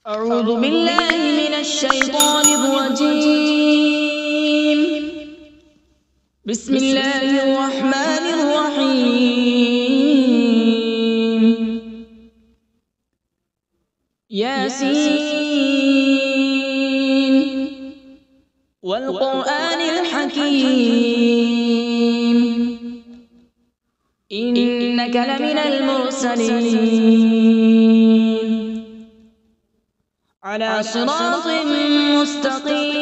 أعوذ بالله من الشيطان الرجيم. بسم الله الرحمن الرحيم. ياسين والقرآن الحكيم إنك لمن المرسلين على صراط مستقيم.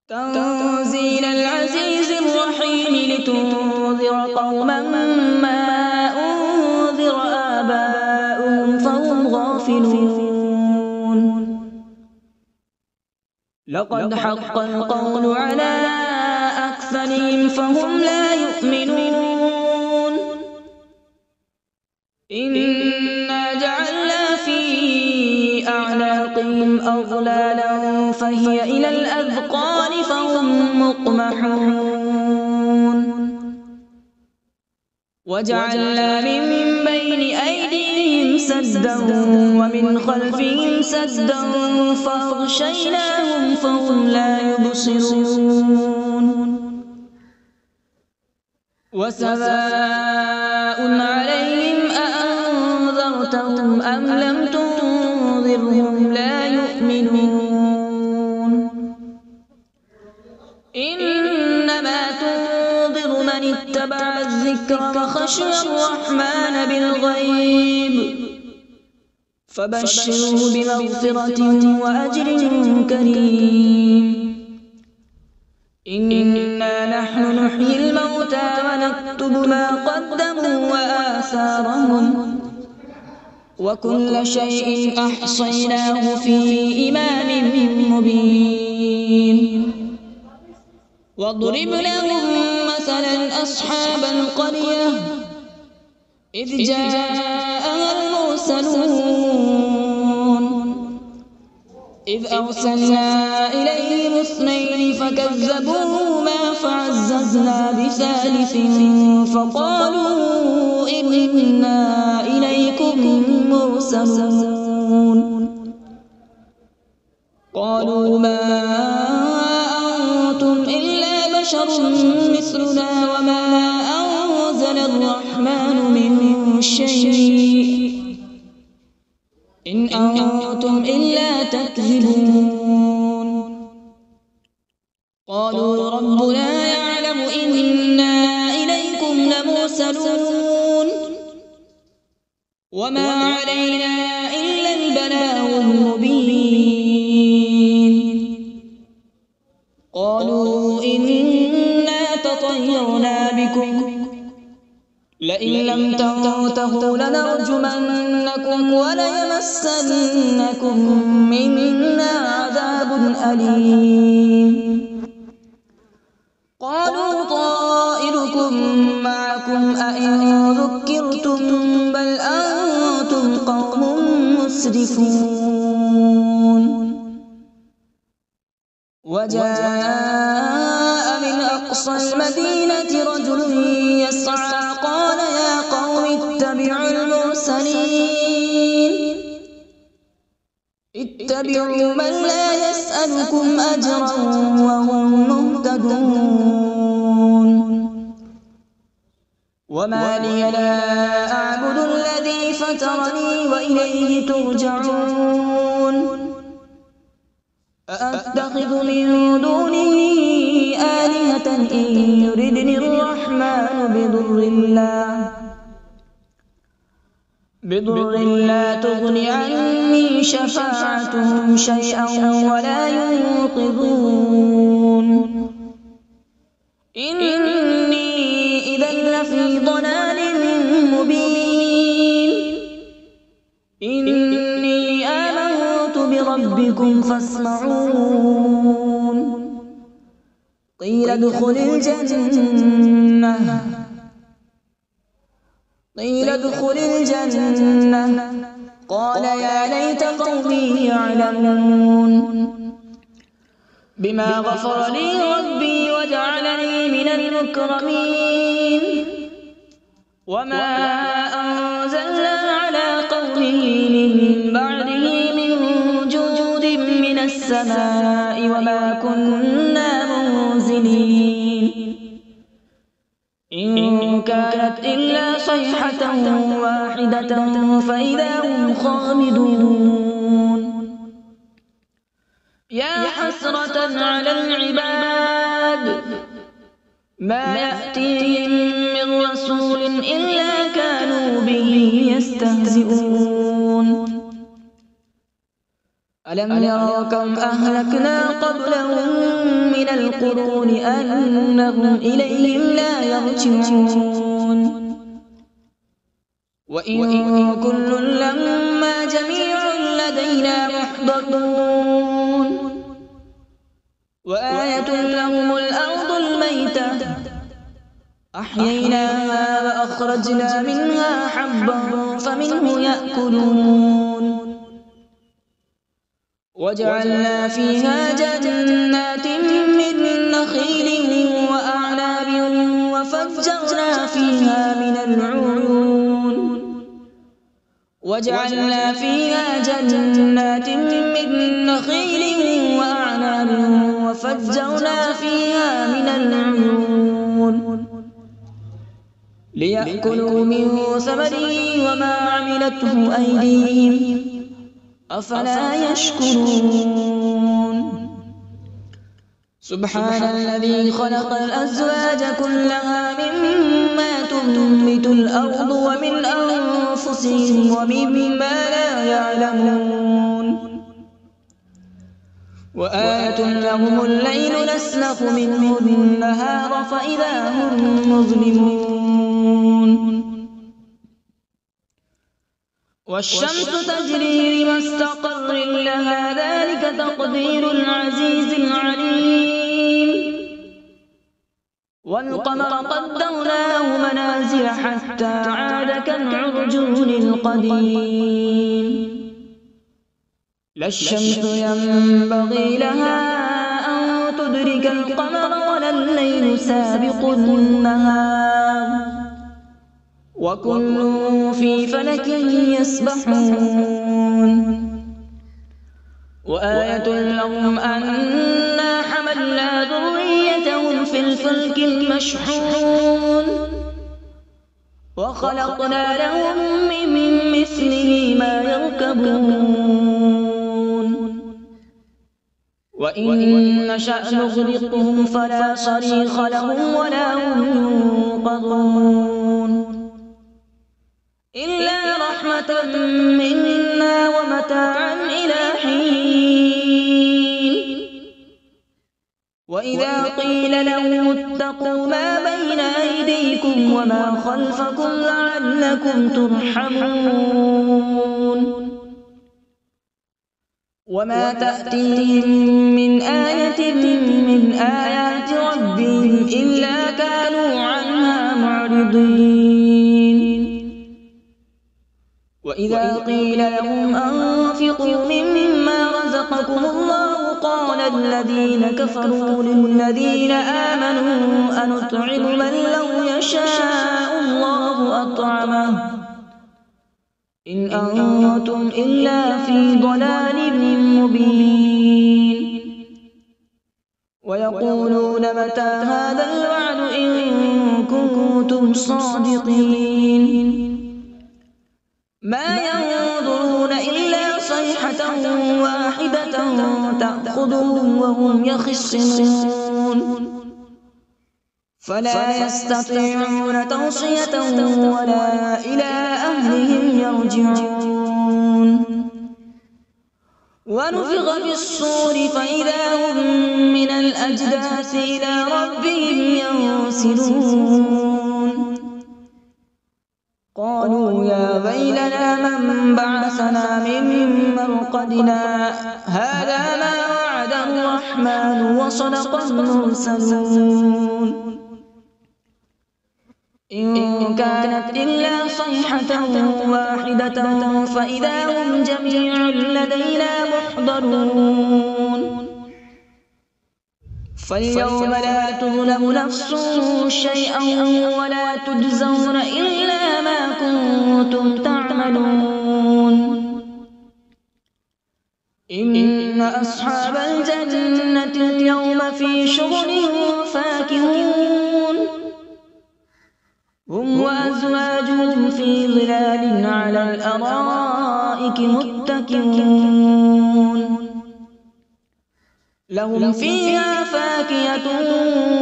تنزيل العزيز الرحيم لتنذر قوما ما أنذر آباؤهم فهم غافلون. لقد حق القول على أكثرهم فهم لا يؤمنون. إنا جعلنا في أعناقهم أغلالا فهي إلى الأذقان فهم مقمحون. وجعلنا من بين أيديهم سدا ومن خلفهم سدا فأغشيناهم فهم لا يبصرون. وسواء عليهم أأنذرتهم أم لم تنذرهم لا يؤمنون. إنما تنذر من اتبع الذكر وخشي الرحمن بالغيب فبشره بمغفرة وأجر كريم. إنا نحن نحيي الموتى ونكتب ما قدموا وآثارهم وكل شيء أحصيناه في إمام مبين. واضرب لهم مثلا أصحاب القرية إذ جاءها المرسلون إذ أرسلنا إليهم اثنين فكذبوهما فعززنا بثالث فقالوا إنا إليكم مرسلون. قالوا ما أنتم إلا بشر مثلنا وما أنزل الرحمن من شيء إن أنتم إلا تكذبون. قالوا ربنا يعلم إنا إليكم لمرسلون وما علينا إلا البلاغ المبين. قالوا إنا تطيرنا بكم لئن لم تنتهوا لنرجمنكم وليمسنكم منا عذاب أليم. قالوا طائركم معكم أئن ذكرتم بل أنتم قوم مسرفون. وجاء من أقصى المدينة رجل يسعى قال يا قوم اتبعوا المرسلين اتبعوا من لا يسألكم أجرا وهم مهتدون. وما لي لا أعبد الذي فطرني وإليه ترجعون. أأتخذ من دونه آلهة إن يردني الرحمن بضر لا تغن عني شفاعتهم شيئا ولا ينقذون. إني إذا لفي ضلال مبين. إني آمنت بربكم فاسمعون. قيل ادخل الجنة قال يا ليت قومي يعلمون بما غفر لي ربي وجعلني من المكرمين. وما أنزلنا على به من بعده من جود من السماء وما كنا منزلين إن كانت إلا صيحة واحدة فإذا هم خامدون يا حسرة على العباد ما يأتيهم من رسول إلا كانوا به يستهزئون ألم يروا كم أهلكنا قبلهم من القرون أنهم إليهم لا يرجعون وإن كل لما جميع لدينا محضرون وآية لهم الأرض الميتة أحييناها وأخرجنا منها حبا فمنه يأكلون وجعلنا فيها جنات من نخيل وأعناب وفجرنا فيها من العيون وجعلنا فيها جنات من نخيل وأعناب وفجرنا فيها من العيون ليأكلوا من ثمره وما عملته أيديهم أفلا يشكرون سبحان الذي خلق الأزواج كلها مما تنبت الأرض ومن أنفسهم ومما لا يعلمون وآية لهم الليل نسلخ منه النهار فإذا هم مظلمون والشمس تجري لمستقر لها ذلك تقدير العزيز العليم والقمر قدرناه منازل حتى عاد كالعرجون القديم لا الشمس ينبغي لها أن تدرك القمر ولا الليل سابق النهار وكل في فلك يسبحون وآية لهم أنا حملنا ذريتهم في الفلك المشحون وخلقنا لهم من مثله ما يركبون وإن نشأ نغرقهم فلا صريخ لهم ولا هم ينقذون إلا رحمة منا ومتاعا إلى حين وإذا قيل لهم اتقوا ما بين أيديكم وما خلفكم لعلكم ترحمون وما تأتيهم من آية من آيات ربهم إلا كانوا عنها معرضين وإذا قيل لهم أنفقوا مما رزقكم الله قال الذين كفروا للذين آمنوا أنطعم من لو يشاء الله أطعمه إن أنتم إلا في ضلال مبين ويقولون متى هذا الوعد إن كنتم صادقين ما ينظرون إلا صيحة واحدة تأخذهم وهم يخصمون فلا يستطيعون توصية ولا إلى أهلهم يرجعون ونفخ في الصور فإذا هم من الأجداث إلى ربهم ينسلون قالوا يا ويلنا من بعثنا من مرقدنا هذا ما وعد الرحمن وصدق المرسلون إن كانت إلا صيحة واحدة فإذا هم جميع لدينا محضرون فاليوم لا تظلم نفس شيئا ولا تجزون إلا ما كنتم تعملون إن أصحاب الجنة اليوم في شغل فاكهون هم وأزواجهم في ظلال على الأرائك متكئون لهم فيها فاكهة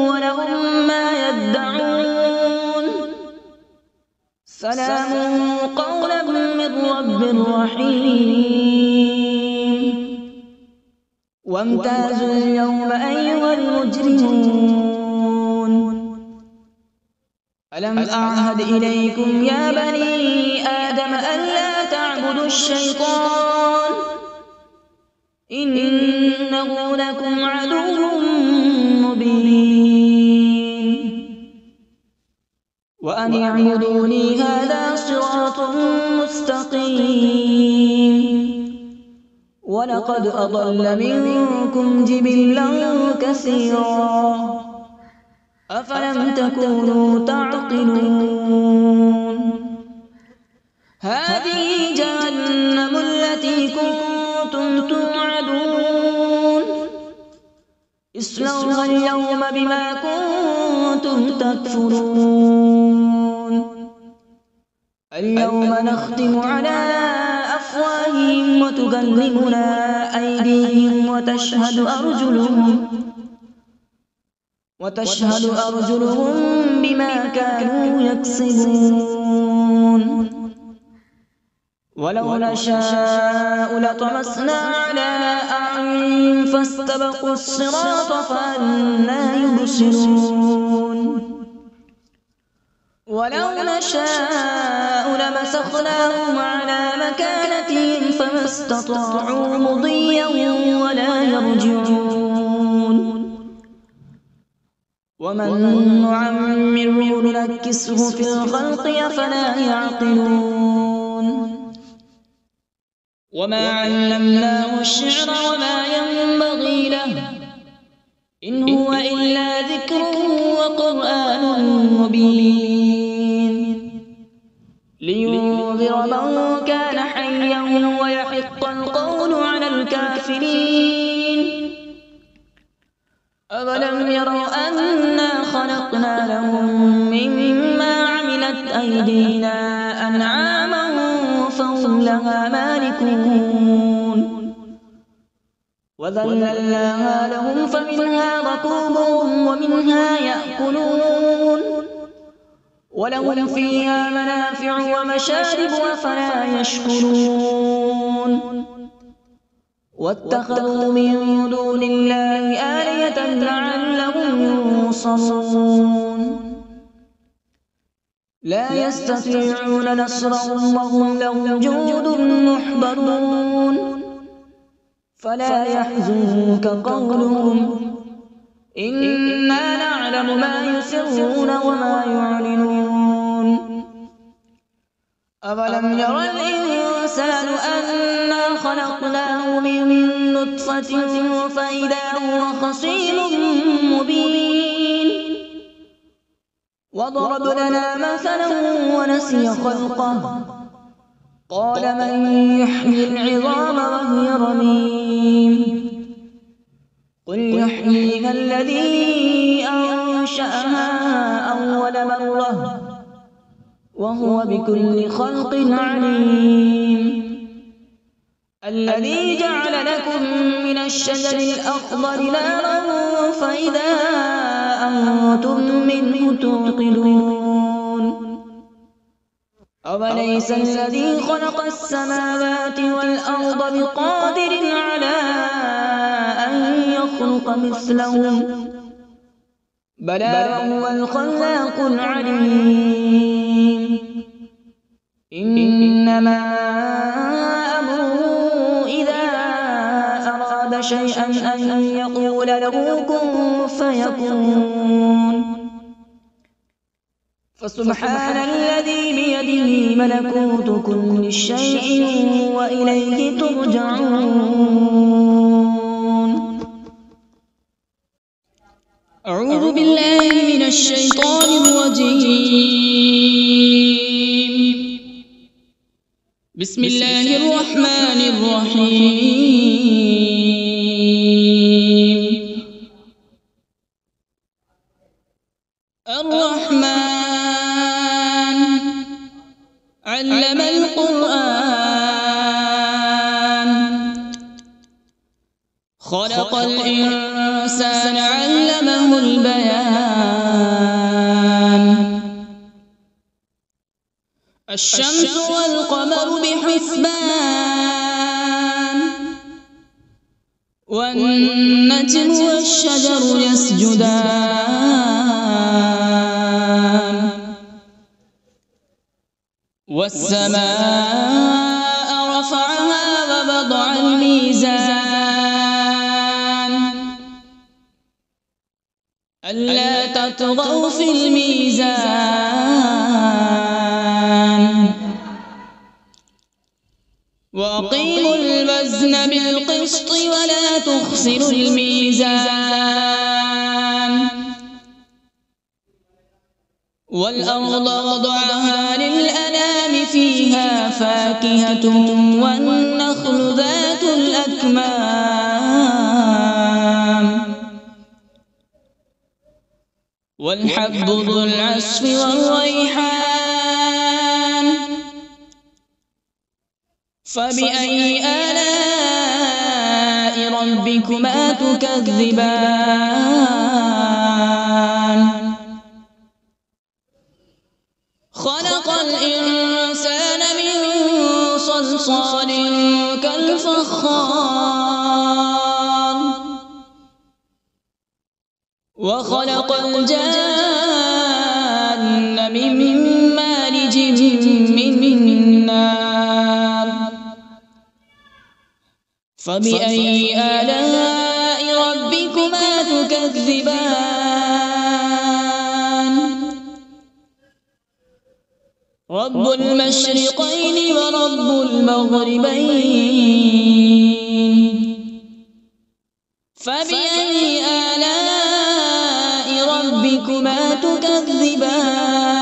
ولهم ما يدعون سلام قولا من رب رحيم وامتازوا اليوم أيها المجرمون ألم أعهد إليكم يا بني آدم ألا تعبدوا الشيطان إنه لكم عدو مبين وأن اعبدوني هذا صراط مستقيم ولقد أضل منكم جبلا كثيرا أفلم تكونوا تعقلون هذه جهنم التي كنتم توعدون اصلوها اليوم بما كنتم تكفرون اليوم نختم على أفواههم وتكلمنا أيديهم وتشهد أرجلهم بما كانوا يكسبون ولو نشاء لطمسنا على أعينهم فاستبقوا الصراط فأنى يبصرون ولو نشاء لمسخناهم على مكانتهم فما استطاعوا مضيا ولا يرجعون ومن نعمره ننكسه في الخلق أفلا يعقلون وما علمناه الشعر وما ينبغي له إن هو إلا ذكر وقرآن مبين لينذر من كان حيا ويحق القول على الكافرين أولم يروا أنا خلقنا لهم مما عملت أيدينا أنعاما فهم لها مالكون وذللناها لهم فمنها ركوبهم ومنها يأكلون ولهم فيها منافع ومشارب أفلا يشكرون واتخذوا من دون الله آلهة لعلهم ينصرون لا يستطيعون نصرهم وهم لهم جند محضرون فلا يحزنك قولهم إنا نعلم ما يسرون وما يعلنون أولم ير الإنسان أنا خلقناه من نطفة فإذا هو خصيم مبين وضرب لنا مثلا ونسي خلقه قال من يحيي العظام وهي رميم قل يحييها الذي أنشأها أول مرة وهو بكل خلق عليم الذي جعل لكم من الشجر الأخضر نارا فإذا أنتم منه توقدون أوليس الذي خلق السماوات والأرض بقادر على أن يخلق مثلهم بلى وهو الخلاق العليم إنما أمره إذا أراد شيئا أن يقول له كن فيكون فسبحان الذي بيده ملكوت كل شيء وإليه ترجعون أعوذ بالله من الشيطان الرجيم بسم الله الرحمن الرحيم. الرحمن علم القرآن، خلق الإنسان علمه البيان. الشمس والقمر بحسبان، والنجم والشجر يسجدان. والسماء رفعها ووضع الميزان، ألا تطغوا في الميزان. وأقيموا الوزن بالقسط ولا تخسروا الميزان. والأرض وضعها للأنام، فيها فاكهة والنخل ذات الأكمام، والحب ذو العصف والريحان. فبأي آلاء ربكما تكذبان؟ خلق الإنسان من صلصال كالفخار، وخلق الجان من مارج من نار. فبأي آلاء ربكما تكذبان؟ رب المشرقين ورب المغربين. فبأي آلاء ربكما تكذبان؟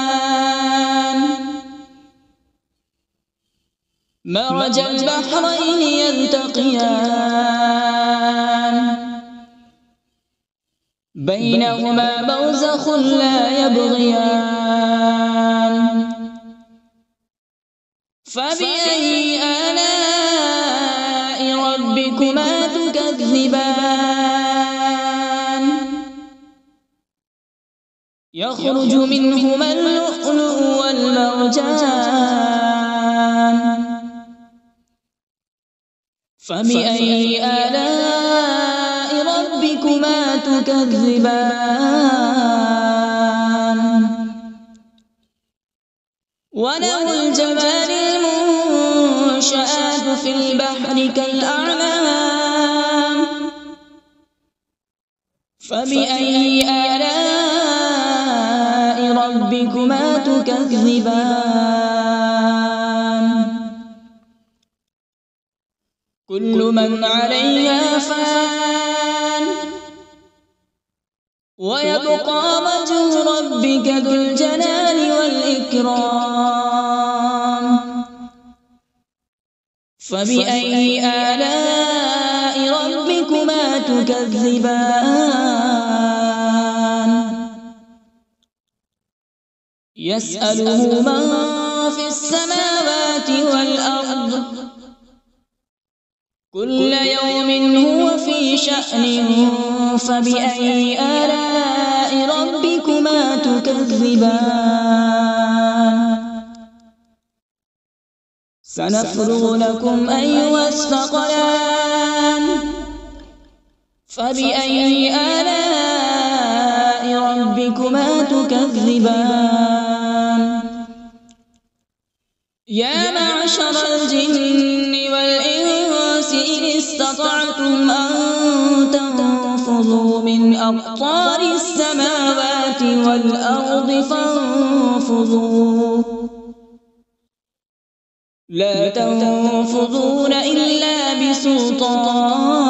مرج البحرين يلتقيان، بينهما برزخ لا يبغيان. فبأي آلاء ربكما تكذبان؟ يخرج منهما اللؤلؤ والمرجان. فبأي آلاء ربكما تكذبان؟ وله الجوار المنشآت في البحر كالأعلام. فبأي آلاء ربكما تكذبان؟ كل من عليها فان، ويبقى وجه ربك ذو الجلال والإكرام. فبأي آلاء ربكما تكذبان؟ يسأله من في السماوات والأرض، كل يوم هو في شأن. فبأي آلاء ربكما تكذبان؟ سنفرغ لكم أيها الثقلان. فبأي آلاء ربكما تكذبان؟ يا معشر الجن والإنس إن استطعتم أن تنفذوا من أقطار السماوات والأرض فانفذوا، لا تنفذون إلا بسلطان.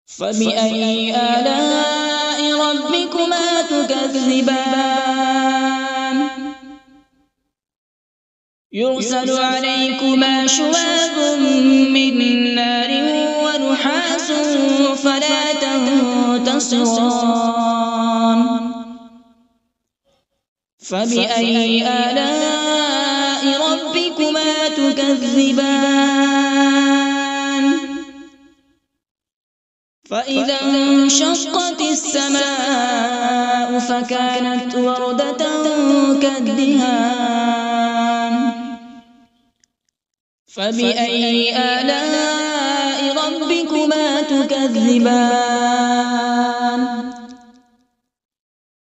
فبأي آلاء ربكما تكذبان؟ يرسل عليكما شواظ من نار ونحاس فلا تنتصران فبأي آلاء ربكما تكذبان فإذا انشقت السماء فكانت وردة كالدهان فبأي آلاء ربكما تكذبان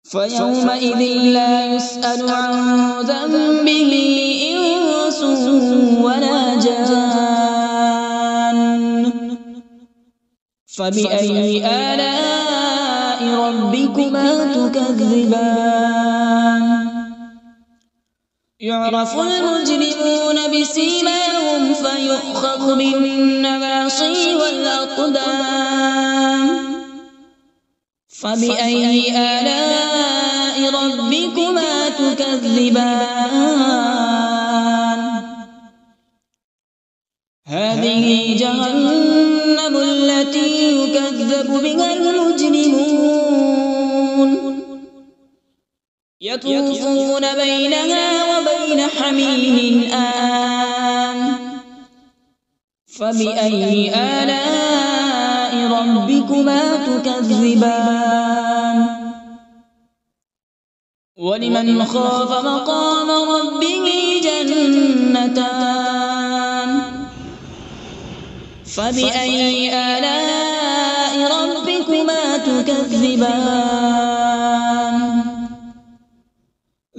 فيومئذ لا يسأل عن ذنبه إنس ولا جان فبأي آلاء ربكما تكذبان يعرف المجرمون بسيماهم فيؤخذ بالنواصي والأقدام فبأي آلاء ربكما تكذبان هذه جهنم التي يكذب بها المجرمون يطوفون بينها وبين حميم آن فبأي آلاء ربكما تكذبان ولمن خاف مقام ربه جنتان فبأي آلاء ربكما تكذبان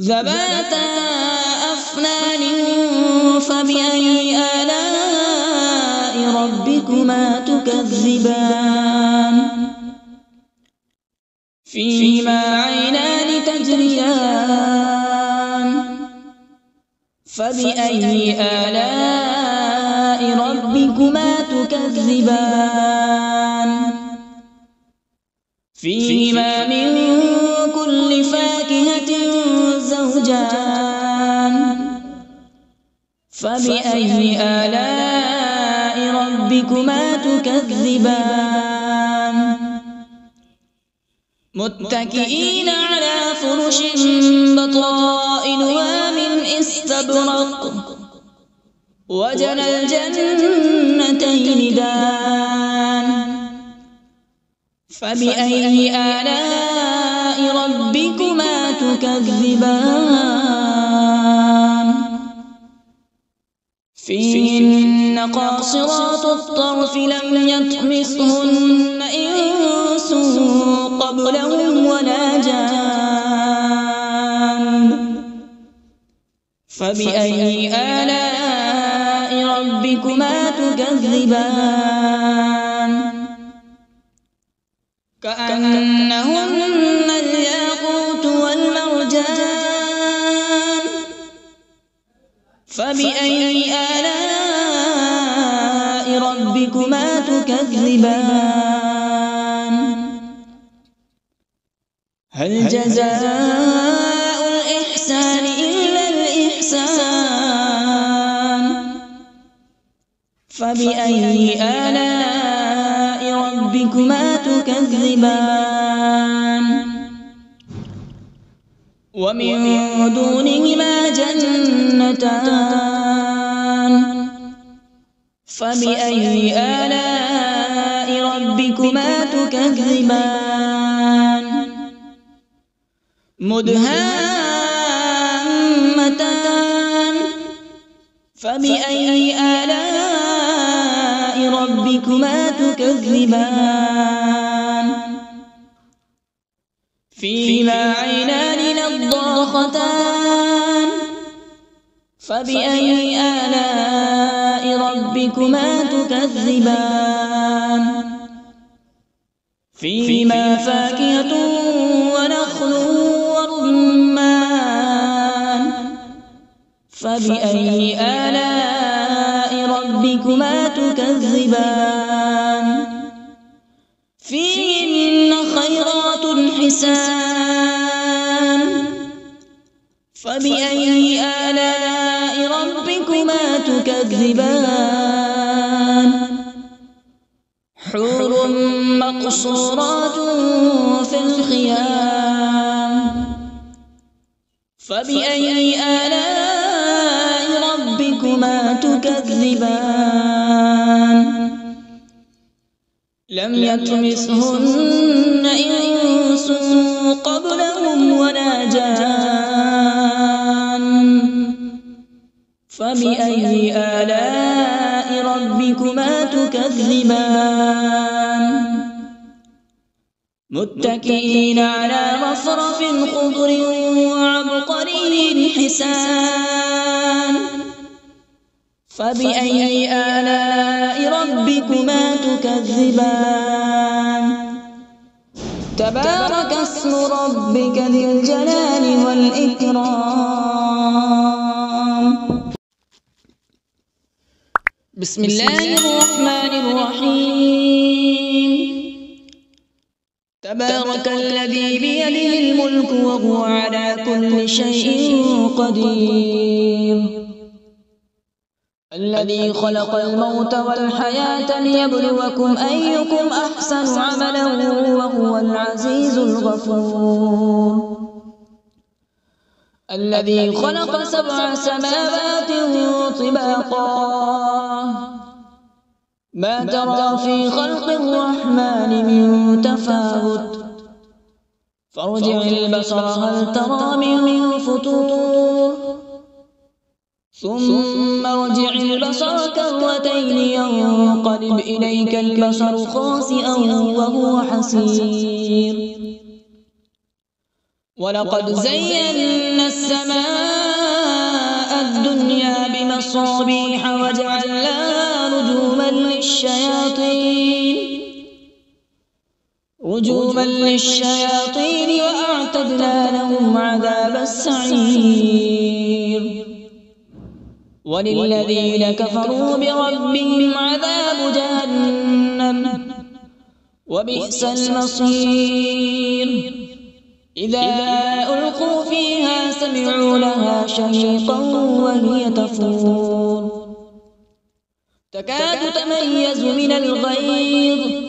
ذواتا أفنان فبأي آلاء ربكما تكذبان فيهما عينان تجريان فبأي آلاء ربكما تكذبان فيهما من كل فاكهة زوجان فبأي آلاء ربكما تكذبان متكئين على فرش بطائنها من استبرق وجنى الجنتين دان فبأي آلاء ربكما تكذبان فيهن قاصرات الطرف لم يطمثهن إنس قبلهم ولا جان فبأي آلاء ربكما تكذبان كأنهن الياقوت والمرجان فبأي آلاء ربكما تكذبان هل جزاء الإحسان إلا الإحسان فبأي آلاء ربكما تكذبان ومن دونهما جنتان فبأي آلاء ربكما تكذبان مدهامتان فبأي آلاء ربكما تكذبان فيهما عينان نضاختان فبأي آلاء ربكما تكذبان فيهما فاكهة ونخل ورمان فبأي آلاء ربكما تكذبان فيهن خيرات حسان فبأي آلاء ربكما تكذبان حور مقصورات في الخيام فبأي آلاء ربكما تكذبان لم يطمثهن إنس قبلهم ولا جان فبأي آلاء ربكما تكذبان متكئين على رفرف خضر وعبقري حسان فبأي آلاء ربكما تكذبان تبارك اسم ربك ذي الجلال والإكرام بسم الله الرحمن الرحيم تبارك الذي بيده الملك وهو على كل شيء قدير الذي خلق الموت والحياة ليبلوكم أيكم أحسن عملا وهو العزيز الغفور الذي خلق 7 سماوات طباقا ما ترى في خلق الرحمن من تفاوت فارجع البصر هل ترى من فطور ثم ارجع البصر كرتين ينقلب إليك البصر خاسئا وهو حسير ولقد زينا السماء الدنيا بمصابيح وجعلناها رجوما للشياطين وأعتدنا لهم عذاب السعير وللذين كفروا بربهم عذاب جهنم وبئس المصير إذا ألقوا فيها سمعوا لها شهيقا وهي تفور تكاد تميز من الغيظ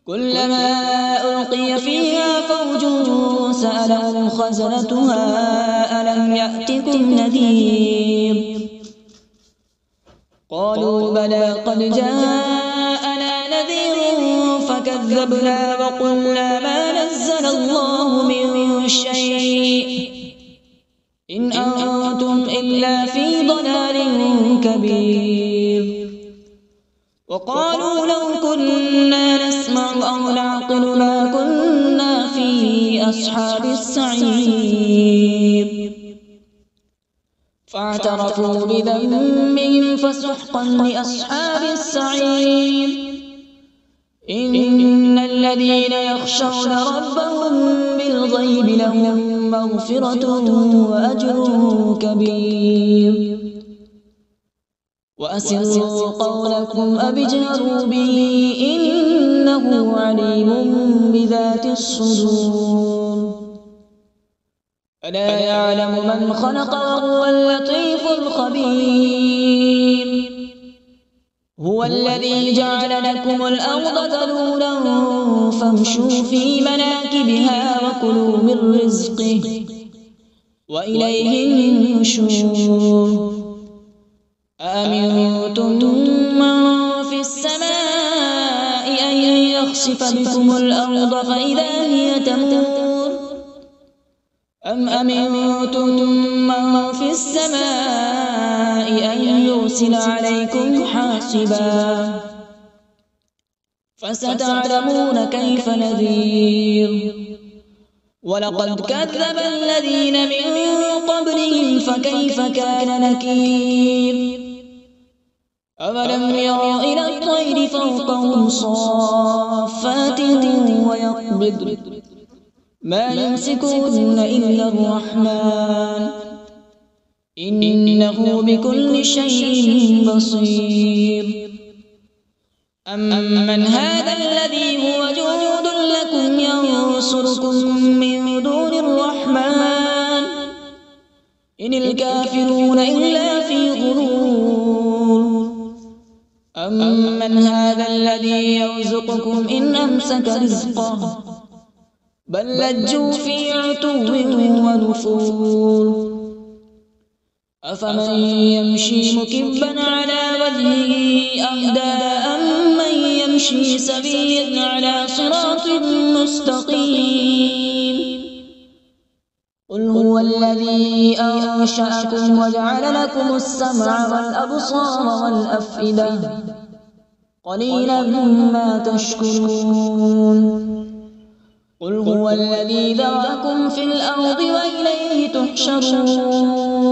كلما ألقي فيها فوج سألهم خزنتها ألم يأتكم نذير قالوا بلى قد جاءنا نذير فكذبنا وقلنا ما نزل الله من شيء إن أنتم إلا في ضلال كبير وقالوا لو كنا نسمع أو نعقل ما كنا في أصحاب السعير فاعترفوا بذنبهم فسحقا لأصحاب السعير إن الذين يخشون ربهم بالغيب لهم مغفرة وأجر كبير وأسروا قولكم أو اجهروا به إنه عليم بذات الصدور ألا يعلم من خلق وهو اللطيف الخبير هو الذي جعل لكم الأرض ذلولا فامشوا في مناكبها وكلوا من رزقه وإليه النشور أأمنتم من في السماء أن يخسف بكم الأرض فإذا هي تمور أم أمنتم من في السماء أن يرسل عليكم حاصبا فستعلمون كيف نذير ولقد كذب الذين من قبلهم فكيف كان نكير أولم يروا إلى الطير فوقهم صافات ويقبض ما يمسكهن إلا الرحمن إنه بكل شيء بصير أمن هذا الذي هو جند لكم ينصركم من دون الرحمن إن الكافرون إلا في غرور أمن هذا الذي يرزقكم إن أمسك رزقه بل لجوا في عتو ونفور أفمن يمشي مكبا على وجهه أهدى أمن يمشي سويا على صراط مستقيم قل هو الذي أنشأكم وجعل لكم السمع والأبصار والأفئدة قليلا ما تشكرون قل هو الذي ذرأكم في الأرض وإليه تحشرون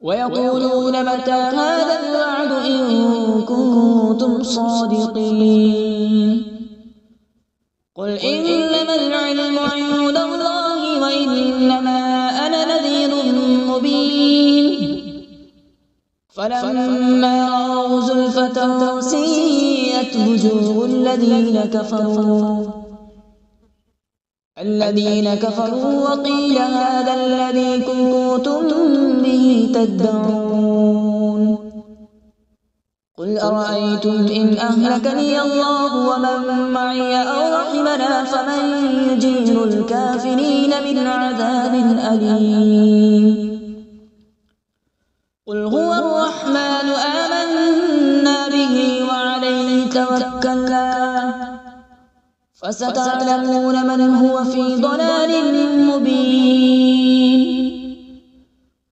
ويقولون متى هذا الوعد إن كنتم صادقين قل إنما العلم عند الله وإنما أنا نذير مبين فلما رأوا زلفة سيئت وجوه الذين كفروا وقيل هذا الذي كنتم به تدعون قل أرأيتم إن أهلكني الله ومن معي أو رحمنا فمن يجير الكافرين من عذاب أليم قل هو الرحمن آمنا به وعليه توكلنا فستعلمون من هو في ضلال مبين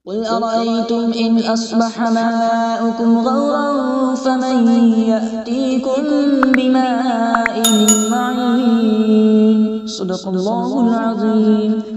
قل أرأيتم إن أصبح ماؤكم غورا فمن يأتيكم بماء معين صدق الله العظيم.